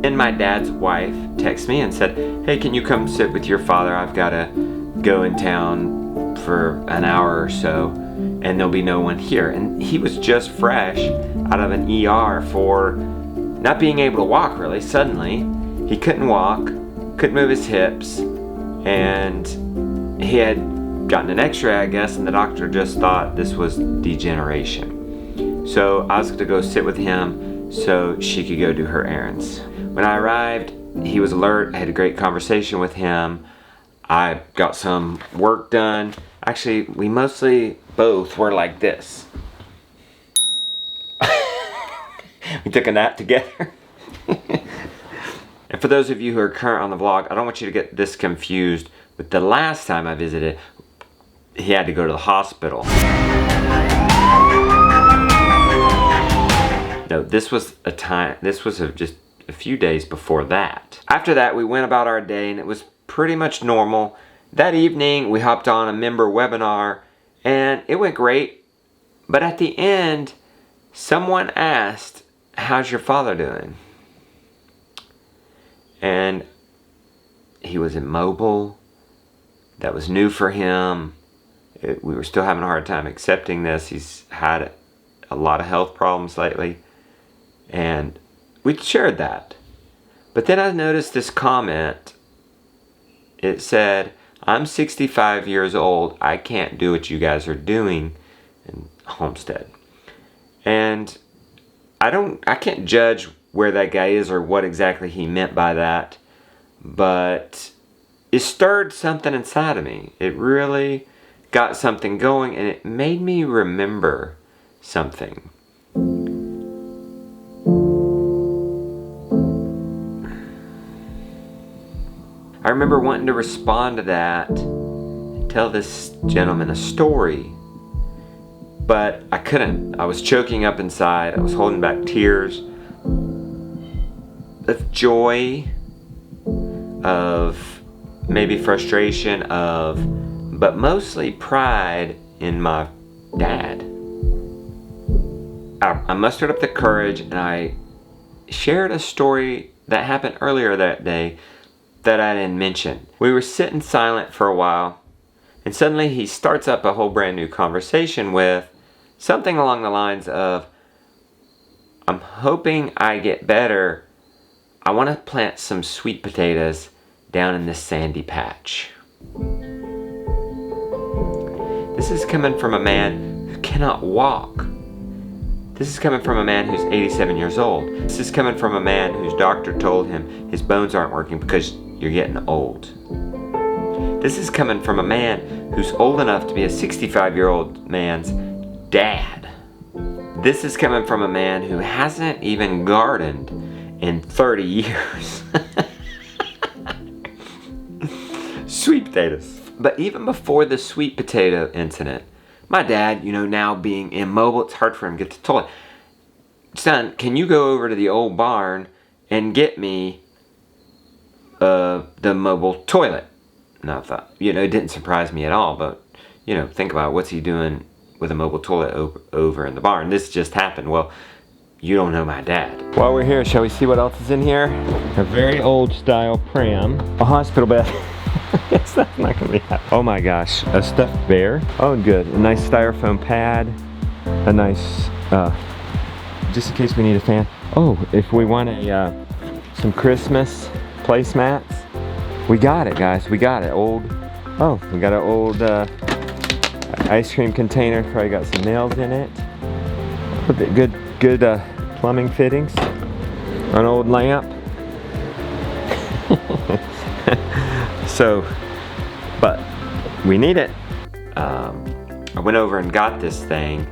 And my dad's wife texted me and said, hey, can you come sit with your father? I've got to go in town for an hour or so, and there'll be no one here. And he was just fresh out of an ER for not being able to walk, really. Suddenly, he couldn't walk, couldn't move his hips, and he had gotten an x-ray, I guess, and the doctor just thought this was degeneration. So I was going to go sit with him so she could go do her errands. When I arrived, he was alert. I had a great conversation with him. I got some work done. Actually, we mostly both were like this. We took a nap together. And for those of you who are current on the vlog, I don't want you to get this confused with the last time I visited. He had to go to the hospital. No, this was just a few days before that. After that, we went about our day and it was pretty much normal. That evening, we hopped on a member webinar and it went great. But at the end, someone asked, how's your father doing? And he was immobile. That was new for him. We were still having a hard time accepting this. He's had a lot of health problems lately. And we shared that. But then I noticed this comment. It said, I'm 65 years old. I can't do what you guys are doing in Homestead. And I can't judge where that guy is or what exactly he meant by that. But it stirred something inside of me. It really got something going, and it made me remember something. I remember wanting to respond to that and tell this gentleman a story, but I couldn't. I was choking up inside. I was holding back tears of joy, of maybe frustration, but mostly pride in my dad. I mustered up the courage and I shared a story that happened earlier that day that I didn't mention. We were sitting silent for a while, and suddenly he starts up a whole brand new conversation with something along the lines of, I'm hoping I get better. I want to plant some sweet potatoes down in this sandy patch. This is coming from a man who cannot walk. This is coming from a man who's 87 years old. This is coming from a man whose doctor told him his bones aren't working because you're getting old. This is coming from a man who's old enough to be a 65-year-old man's dad. This is coming from a man who hasn't even gardened in 30 years. Sweet potatoes. But even before the sweet potato incident, my dad, now being immobile, it's hard for him to get to the toilet. Son, can you go over to the old barn and get me the mobile toilet? And I thought, it didn't surprise me at all, but, think about it. What's he doing with a mobile toilet over in the barn? This just happened. Well, you don't know my dad. While we're here, shall we see what else is in here? A very old style pram, a hospital bed. Yes, that's not gonna be happy. Oh my gosh, a stuffed bear. Oh, good. A nice styrofoam pad. A nice, just in case we need a fan. Oh, if we want some Christmas placemats, we got it, guys. We got it. We got an old ice cream container. Probably got some nails in it. Good plumbing fittings. An old lamp. But we need it. I went over and got this thing.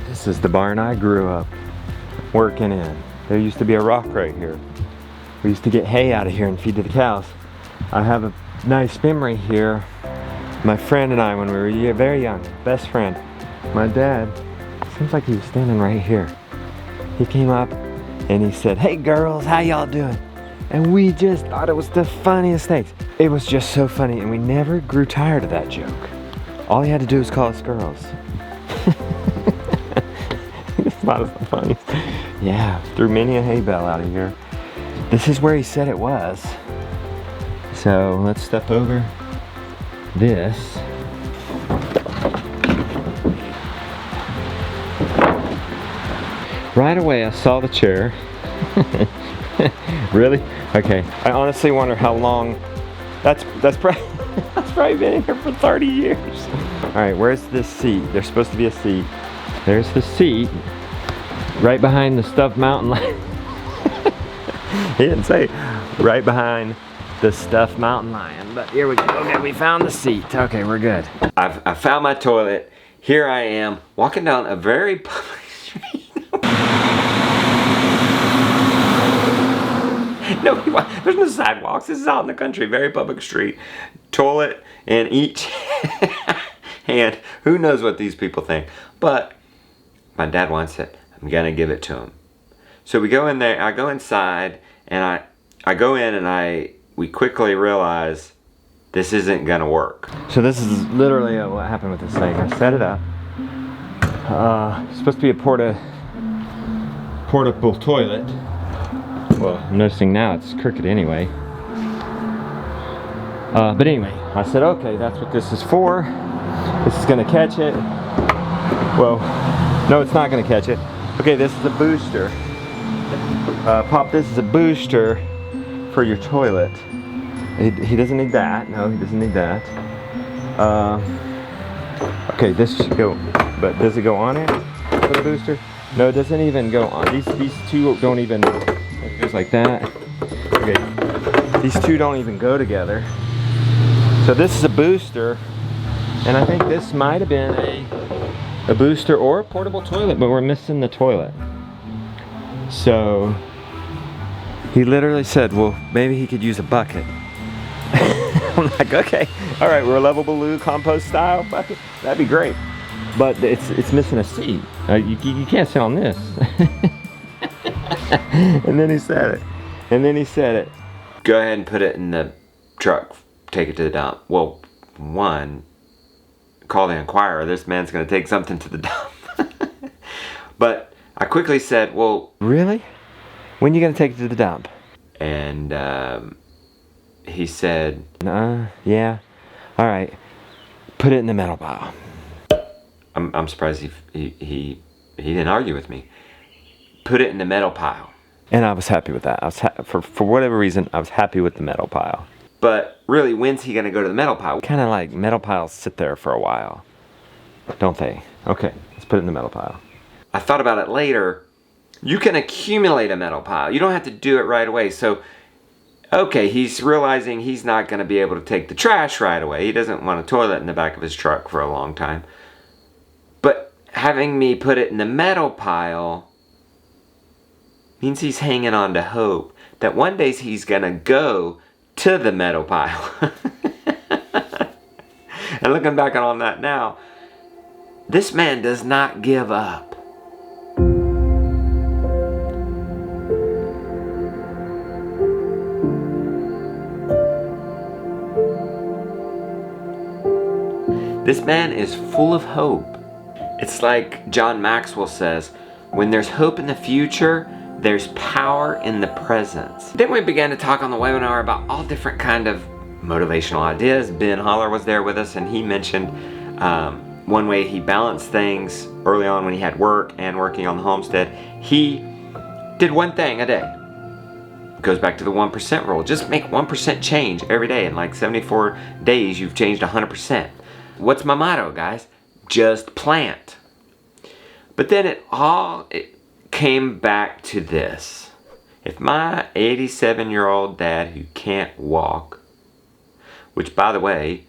This is the barn I grew up working in. There used to be a rock right here. We used to get hay out of here and feed to the cows. I have a nice memory here. My friend and I, when we were very young, best friend, my dad, seems like he was standing right here. He came up and he said, "Hey girls, how y'all doing?" And we just thought it was the funniest thing. It was just so funny, and we never grew tired of that joke. All he had to do was call us girls. Spot is the funniest. Yeah, threw many a hay bale out of here. This is where he said it was. So let's step over this. Right away I saw the chair. Really? Okay. I honestly wonder how long. That's probably been in here for 30 years. All right, where's this seat? There's supposed to be a seat. There's the seat right behind the stuffed mountain lion. He didn't say right behind the stuffed mountain lion, but here we go. Okay, we found the seat. Okay, we're good. I found my toilet. Here I am walking down a very public street. Nobody, there's no sidewalks. This is out in the country, very public street. Toilet in each hand. Who knows what these people think? But my dad wants it. I'm gonna give it to him. So we go in there. I go inside, and I go in, and we quickly realize this isn't gonna work. So this is literally what happened with this thing. I set it up. It's supposed to be a portable toilet. Well, I'm noticing now it's crooked anyway. But anyway, I said, okay, that's what this is for. This is gonna catch it. Well, no, it's not gonna catch it. Okay, this is a booster. Pop, this is a booster for your toilet. He doesn't need that. No, he doesn't need that. Okay, this should go, but does it go on it for the booster? No, it doesn't even go on. These two don't even. It goes like that. Okay, these two don't even go together. So this is a booster, and I think this might have been a booster or a portable toilet, but we're missing the toilet. So he literally said, well, maybe he could use a bucket. I'm like, okay, all right, we're a Lovable Lou compost style bucket. That'd be great, but it's missing a seat. You can't sit on this. And then he said it. Go ahead and put it in the truck. Take it to the dump. Well, one, call the Inquirer. This man's going to take something to the dump. But I quickly said, well, really? When are you going to take it to the dump? And he said, yeah. All right. Put it in the metal pile. I'm surprised he didn't argue with me. Put it in the metal pile. And I was happy with that. I was for whatever reason, I was happy with the metal pile. But really, when's he gonna go to the metal pile? Kind of like metal piles sit there for a while, don't they? Okay, let's put it in the metal pile. I thought about it later. You can accumulate a metal pile. You don't have to do it right away. So, okay, he's realizing he's not gonna be able to take the trash right away. He doesn't want a toilet in the back of his truck for a long time. But having me put it in the metal pile means he's hanging on to hope that one day he's gonna go to the metal pile. And looking back on that now, this man does not give up. This man is full of hope. It's like John Maxwell says, when there's hope in the future, there's power in the present. Then we began to talk on the webinar about all different kind of motivational ideas. Ben Holler was there with us, and he mentioned one way he balanced things early on when he had work and working on the homestead. He did one thing a day. Goes back to the 1% rule. Just make 1% change every day. In like 74 days, you've changed 100%. What's my motto, guys? Just plant. But then it came back to this. If my 87-year-old dad who can't walk, which by the way,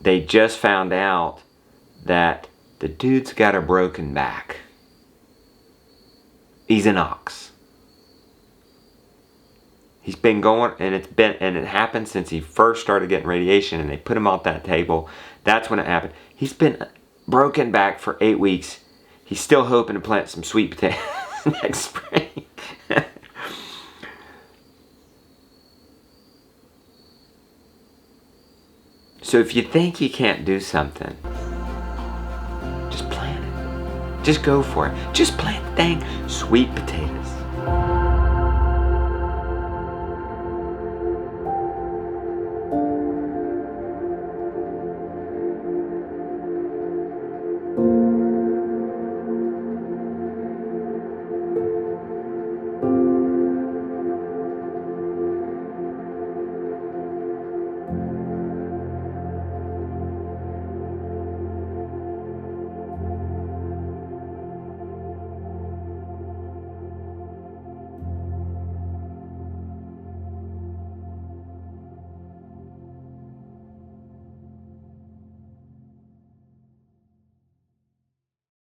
they just found out that the dude's got a broken back. He's an ox. He's been going, and it happened since he first started getting radiation, and they put him off that table. That's when it happened. He's been broken back for 8 weeks. He's still hoping to plant some sweet potatoes next spring. So if you think you can't do something, just plant it. Just go for it. Just plant the dang sweet potato.